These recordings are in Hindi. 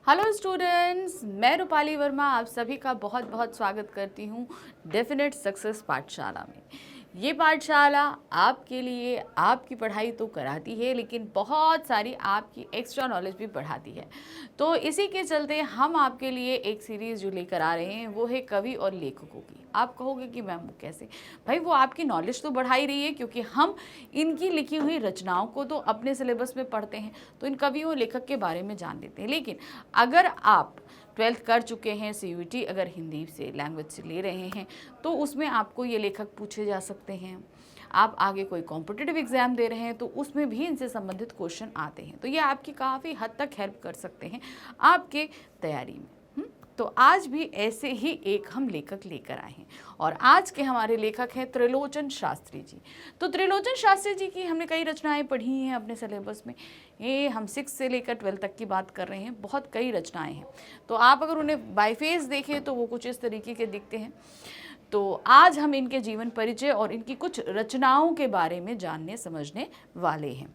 हेलो स्टूडेंट्स, मैं रूपाली वर्मा आप सभी का बहुत बहुत स्वागत करती हूँ डेफिनेट सक्सेस पाठशाला में। ये पाठशाला आपके लिए आपकी पढ़ाई तो कराती है, लेकिन बहुत सारी आपकी एक्स्ट्रा नॉलेज भी बढ़ाती है। तो इसी के चलते हम आपके लिए एक सीरीज़ जो लेकर आ रहे हैं वो है कवि और लेखकों की। आप कहोगे कि मैम वो कैसे? भाई वो आपकी नॉलेज तो बढ़ा ही रही है, क्योंकि हम इनकी लिखी हुई रचनाओं को तो अपने सिलेबस में पढ़ते हैं, तो इन कवियों और लेखक के बारे में जान लेते हैं। लेकिन अगर आप 12th कर चुके हैं, CUET अगर हिंदी से लैंग्वेज से ले रहे हैं, तो उसमें आपको ये लेखक पूछे जा सकते हैं। आप आगे कोई कॉम्पिटिटिव एग्जाम दे रहे हैं तो उसमें भी इनसे संबंधित क्वेश्चन आते हैं, तो ये आपकी काफ़ी हद तक हेल्प कर सकते हैं आपके तैयारी में। तो आज भी ऐसे ही एक हम लेखक लेकर आए हैं, और आज के हमारे लेखक हैं त्रिलोचन शास्त्री जी। तो त्रिलोचन शास्त्री जी की हमने कई रचनाएं पढ़ी हैं अपने सिलेबस में। ये हम 6 से लेकर 12 तक की बात कर रहे हैं, बहुत कई रचनाएं हैं। तो आप अगर उन्हें बाय फेस देखें तो वो कुछ इस तरीके के दिखते हैं। तो आज हम इनके जीवन परिचय और इनकी कुछ रचनाओं के बारे में जानने समझने वाले हैं।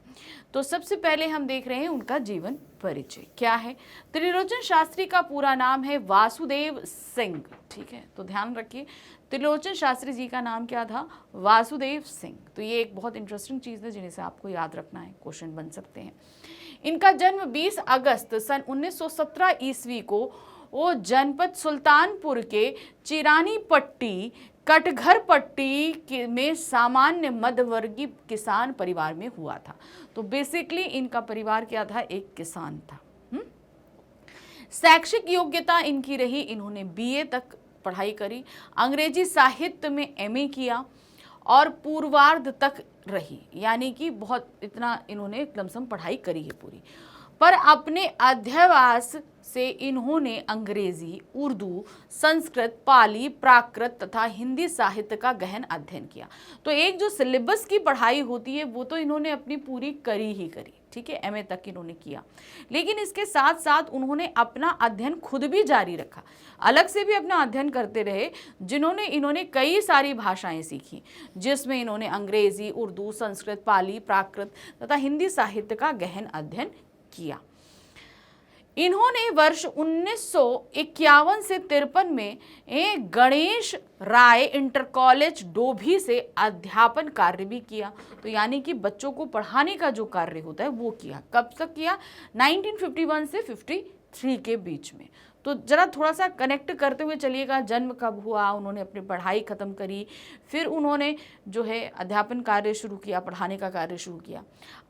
तो सबसे पहले हम देख रहे हैं उनका जीवन परिचय क्या है। त्रिलोचन शास्त्री का पूरा नाम है वासुदेव सिंह। ठीक है, तो ध्यान रखिए, त्रिलोचन शास्त्री जी का नाम क्या था? वासुदेव सिंह। तो ये एक बहुत इंटरेस्टिंग चीज़ है जिन्हें आपको याद रखना है, क्वेश्चन बन सकते हैं। इनका जन्म 20 अगस्त सन 1917 ईस्वी को वो जनपद सुल्तानपुर के चिरानी पट्टी कटघर पट्टी में सामान्य मध्यवर्गीय किसान परिवार में हुआ था। तो बेसिकली इनका परिवार क्या था? एक किसान था। शैक्षिक योग्यता इनकी रही, इन्होंने BA तक पढ़ाई करी, अंग्रेजी साहित्य में MA किया और पूर्वार्ध तक रही, यानी कि बहुत इतना इन्होंने लमसम पढ़ाई करी है पूरी। पर अपने अध्ययवास से इन्होंने अंग्रेजी, उर्दू, संस्कृत, पाली, प्राकृत तथा हिंदी साहित्य का गहन अध्ययन किया। तो एक जो सिलेबस की पढ़ाई होती है वो तो इन्होंने अपनी पूरी करी ही करी। ठीक है, MA तक इन्होंने किया, लेकिन इसके साथ साथ उन्होंने अपना अध्ययन खुद भी जारी रखा, अलग से भी अपना अध्ययन करते रहे, इन्होंने कई सारी भाषाएं सीखी, जिसमें इन्होंने अंग्रेजी, उर्दू, संस्कृत, पाली, प्राकृत तथा हिंदी साहित्य का गहन अध्ययन किया। इन्होंने वर्ष 1951 से 53 में गणेश राय इंटर कॉलेज डोभी से अध्यापन कार्य भी किया। तो यानी कि बच्चों को पढ़ाने का जो कार्य होता है वो किया। कब तक किया? 1951 से 53 के बीच में। तो जरा थोड़ा सा कनेक्ट करते हुए चलिएगा, जन्म कब हुआ, उन्होंने अपनी पढ़ाई खत्म करी, फिर उन्होंने जो है अध्यापन कार्य शुरू किया, पढ़ाने का कार्य शुरू किया।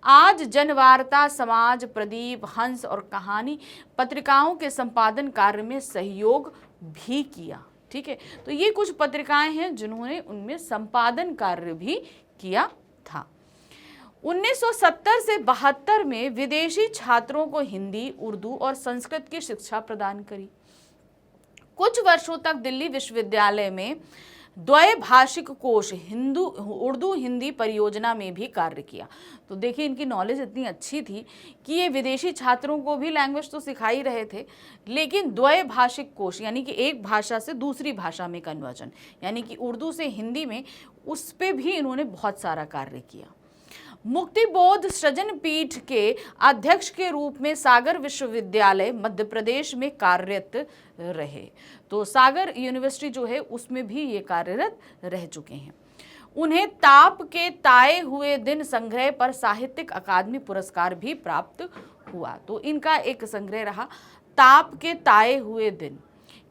आज जनवार्ता, समाज, प्रदीप, हंस और कहानी पत्रिकाओं के संपादन कार्य में सहयोग भी किया। ठीक है, तो ये कुछ पत्रिकाएं हैं जिन्होंने उनमें संपादन कार्य भी किया था। 1970 से 72 में विदेशी छात्रों को हिंदी, उर्दू और संस्कृत की शिक्षा प्रदान करी। कुछ वर्षों तक दिल्ली विश्वविद्यालय में द्वैभाषिक कोश उर्दू हिंदी परियोजना में भी कार्य किया। तो देखिए, इनकी नॉलेज इतनी अच्छी थी कि ये विदेशी छात्रों को भी लैंग्वेज तो सिखा ही रहे थे, लेकिन द्वैभाषिक कोश यानी कि एक भाषा से दूसरी भाषा में कन्वर्जन, यानी कि उर्दू से हिंदी में, उस पर भी इन्होंने बहुत सारा कार्य किया। मुक्तिबोध सृजन पीठ के अध्यक्ष के रूप में सागर विश्वविद्यालय मध्य प्रदेश में कार्यरत रहे। तो सागर यूनिवर्सिटी जो है उसमें भी ये कार्यरत रह चुके हैं। उन्हें ताप के ताए हुए दिन संग्रह पर साहित्यिक अकादमी पुरस्कार भी प्राप्त हुआ। तो इनका एक संग्रह रहा ताप के ताए हुए दिन,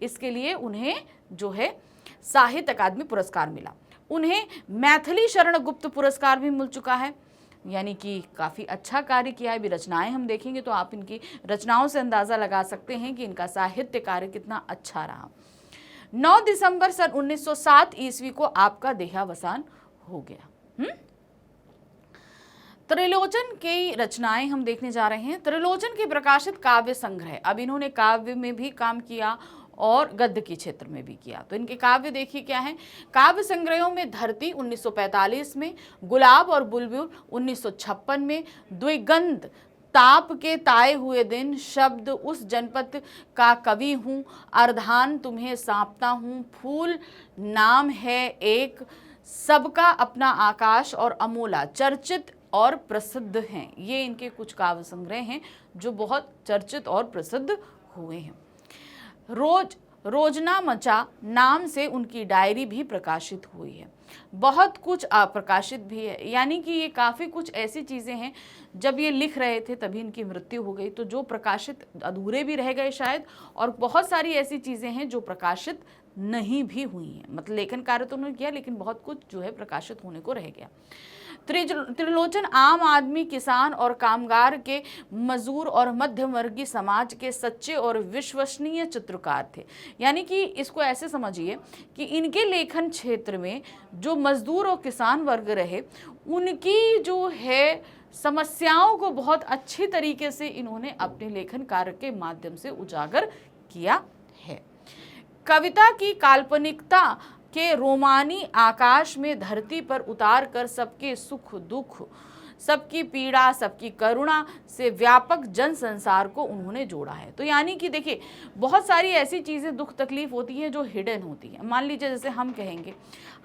इसके लिए उन्हें जो है साहित्य अकादमी पुरस्कार मिला। उन्हें मैथिली शरण गुप्त पुरस्कार भी मिल चुका है, यानी कि काफ़ी अच्छा कार्य किया है। भी रचनाएं हम देखेंगे तो आप इनकी रचनाओं से अंदाज़ा लगा सकते हैं कि इनका साहित्य कार्य कितना अच्छा रहा। 9 दिसंबर सन 1907 ईस्वी को आपका देहावसान हो गया। त्रिलोचन की रचनाएं हम देखने जा रहे हैं। त्रिलोचन के प्रकाशित काव्य संग्रह, अब इन्होंने काव्य में भी काम किया और गद्य के क्षेत्र में भी किया। तो इनके काव्य देखिए क्या है। काव्य संग्रहों में धरती 1945 में, गुलाब और बुलबुल 1956 में, द्विगंध, ताप के ताए हुए दिन, शब्द, उस जनपद का कवि हूँ, अर्धान तुम्हें सौंपता हूँ, फूल नाम है एक, सबका अपना आकाश और अमोला चर्चित और प्रसिद्ध हैं। ये इनके कुछ काव्य संग्रह हैं जो बहुत चर्चित और प्रसिद्ध हुए हैं। रोजना मचा नाम से उनकी डायरी भी प्रकाशित हुई है। बहुत कुछ अप्रकाशित भी है, यानी कि ये काफ़ी कुछ ऐसी चीज़ें हैं, जब ये लिख रहे थे तभी इनकी मृत्यु हो गई, तो जो प्रकाशित अधूरे भी रह गए शायद, और बहुत सारी ऐसी चीज़ें हैं जो प्रकाशित नहीं भी हुई हैं। मतलब लेखन कार्य तो उन्होंने किया, लेकिन बहुत कुछ जो है प्रकाशित होने को रह गया। त्रिलोचन आम आदमी, किसान और कामगार के, मजदूर और मध्यम वर्गीय समाज के सच्चे और विश्वसनीय चित्रकार थे। यानी कि इसको ऐसे समझिए कि इनके लेखन क्षेत्र में जो मजदूर और किसान वर्ग रहे, उनकी जो है समस्याओं को बहुत अच्छी तरीके से इन्होंने अपने लेखन कार्य के माध्यम से उजागर किया है। कविता की काल्पनिकता के रोमानी आकाश में धरती पर उतार कर सबके सुख दुख, सबकी पीड़ा, सबकी करुणा से व्यापक जन संसार को उन्होंने जोड़ा है। तो यानी कि देखिए, बहुत सारी ऐसी चीज़ें, दुख तकलीफ होती हैं जो हिडन होती हैं। मान लीजिए जैसे हम कहेंगे,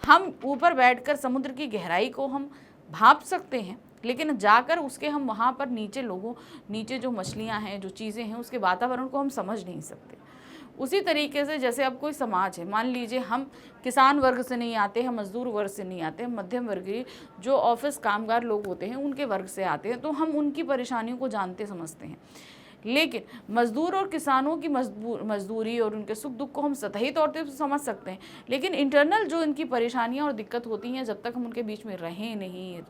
हम ऊपर बैठकर समुद्र की गहराई को हम भांप सकते हैं, लेकिन जाकर उसके हम वहाँ पर नीचे जो मछलियाँ हैं, जो चीज़ें हैं, उसके वातावरण को हम समझ नहीं सकते। उसी तरीके से जैसे अब कोई समाज है, मान लीजिए हम किसान वर्ग से नहीं आते हैं, मजदूर वर्ग से नहीं आते हैं, मध्यम वर्गीय जो ऑफिस कामगार लोग होते हैं उनके वर्ग से आते हैं, तो हम उनकी परेशानियों को जानते समझते हैं। लेकिन मजदूर और किसानों की मजदूरी और उनके सुख दुख को हम सतही तौर पर समझ सकते हैं, लेकिन इंटरनल जो इनकी परेशानियाँ और दिक्कत होती हैं, जब तक हम उनके बीच में रहें नहीं,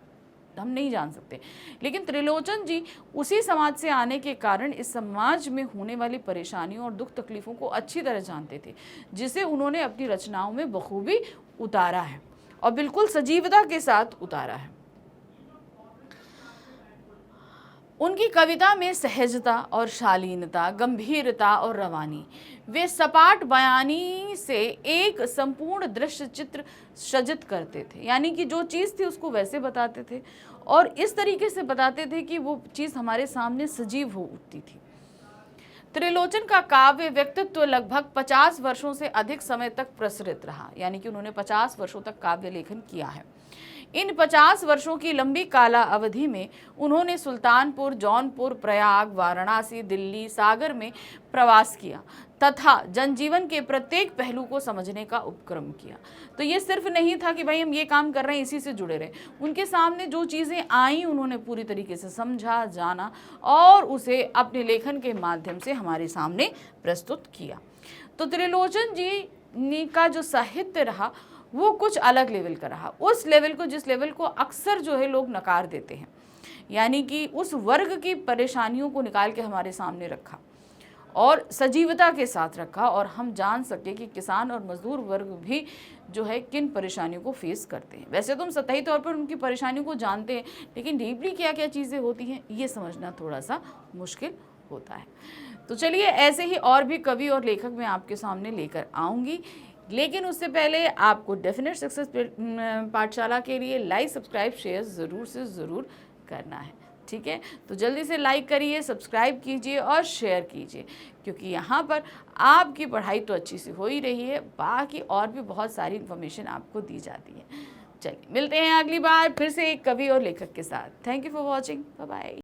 हम नहीं जान सकते। लेकिन त्रिलोचन जी उसी समाज से आने के कारण इस समाज में होने वाली परेशानियों और दुख तकलीफ़ों को अच्छी तरह जानते थे, जिसे उन्होंने अपनी रचनाओं में बखूबी उतारा है और बिल्कुल सजीवता के साथ उतारा है। उनकी कविता में सहजता और शालीनता, गंभीरता और रवानी, वे सपाट बयानी से एक संपूर्ण दृश्य चित्र सृजित करते थे। यानी कि जो चीज़ थी उसको वैसे बताते थे और इस तरीके से बताते थे कि वो चीज़ हमारे सामने सजीव हो उठती थी। त्रिलोचन का काव्य व्यक्तित्व लगभग 50 वर्षों से अधिक समय तक प्रसरित रहा। यानी कि उन्होंने 50 वर्षों तक काव्य लेखन किया है। इन 50 वर्षों की लंबी काला अवधि में उन्होंने सुल्तानपुर, जौनपुर, प्रयाग, वाराणसी, दिल्ली, सागर में प्रवास किया तथा जनजीवन के प्रत्येक पहलू को समझने का उपक्रम किया। तो ये सिर्फ नहीं था कि भाई हम ये काम कर रहे हैं इसी से जुड़े रहे। उनके सामने जो चीज़ें आई उन्होंने पूरी तरीके से समझा, जाना और उसे अपने लेखन के माध्यम से हमारे सामने प्रस्तुत किया। तो त्रिलोचन जी का जो साहित्य रहा वो कुछ अलग लेवल का रहा, उस लेवल को जिस लेवल को अक्सर जो है लोग नकार देते हैं। यानी कि उस वर्ग की परेशानियों को निकाल के हमारे सामने रखा और सजीवता के साथ रखा और हम जान सके कि किसान और मजदूर वर्ग भी जो है किन परेशानियों को फेस करते हैं। वैसे तो हम सतही तौर पर उनकी परेशानियों को जानते हैं, लेकिन डीपली क्या क्या चीज़ें होती हैं ये समझना थोड़ा सा मुश्किल होता है। तो चलिए ऐसे ही और भी कवि और लेखक मैं आपके सामने लेकर आऊँगी, लेकिन उससे पहले आपको डेफिनेट सक्सेस पाठशाला के लिए लाइक, सब्सक्राइब, शेयर ज़रूर से ज़रूर करना है। ठीक है, तो जल्दी से लाइक करिए, सब्सक्राइब कीजिए और शेयर कीजिए, क्योंकि यहाँ पर आपकी पढ़ाई तो अच्छी सी हो ही रही है, बाकी और भी बहुत सारी इन्फॉर्मेशन आपको दी जाती है। चलिए मिलते हैं अगली बार फिर से एक कवि और लेखक के साथ। Thank you for watching, bye bye.